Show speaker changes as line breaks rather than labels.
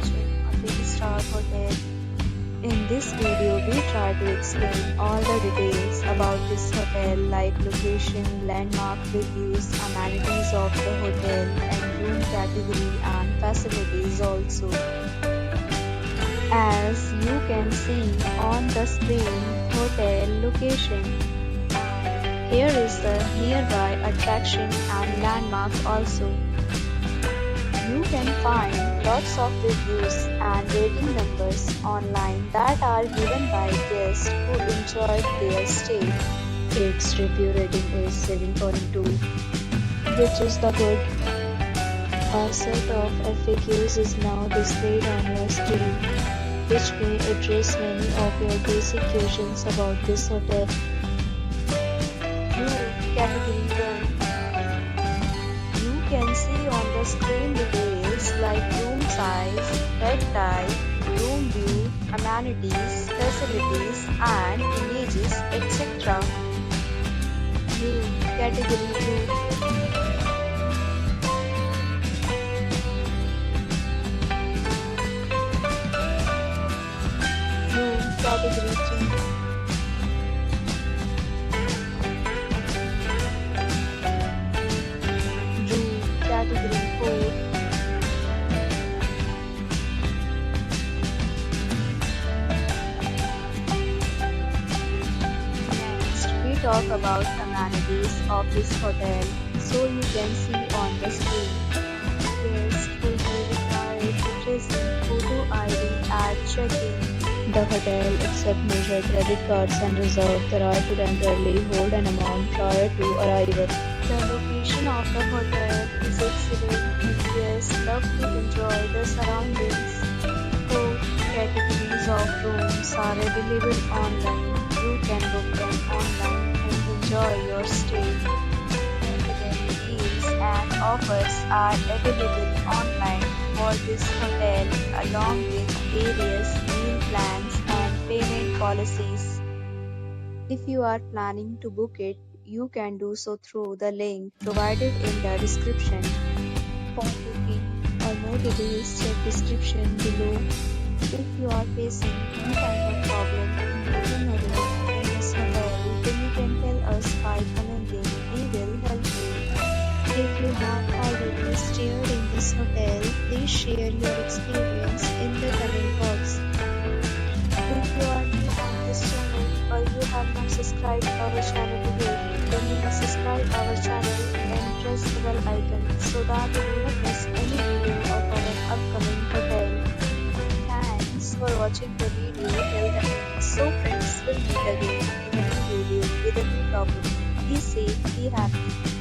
watching a 3-star hotel. In this video, we try to explain all the details about this hotel like location, landmark reviews, amenities of the hotel, and room category and facilities also. As you can see on the screen, hotel location. Here is the nearby attraction and landmark also. You can find lots of reviews and rating numbers online that are given by guests who enjoyed their stay. Its review rating is 7.2, which is the good. A set of FAQs is now displayed on your screen, which may address many of your basic questions about this hotel. Category 1. You can see on the screen details like room size, bed type, room view, amenities, facilities, and images, etc. Room category 2. Category 3. Room category 4. Next, we talk about amenities of this hotel, so you can see on the screen. Guests will be required to present photo ID at check-in. The hotel accepts major credit cards and reserves the right to temporarily hold an amount prior to arrival. The location of the hotel is excellent and guests love to enjoy the surroundings. 4 categories of rooms are available online. You can book them online and enjoy your stay. Deals and offers are available online for this hotel along with various meal plans and payment policies. If you are planning to book it, you can do so through the link provided in the description. For booking or more details, check description below. If you are facing any kind of problem in booking a room in this hotel, then you can tell us by commenting. We will help you. If you have already stayed in this hotel, please share your experience in the comment box. If you are new on this channel or you have not subscribed our channel yet, then you must subscribe our channel and press the bell icon so that you do not miss any video of our upcoming hotel. Thanks for watching the video till the end. So friends, will meet again in a new video with a new topic. Be safe, be happy.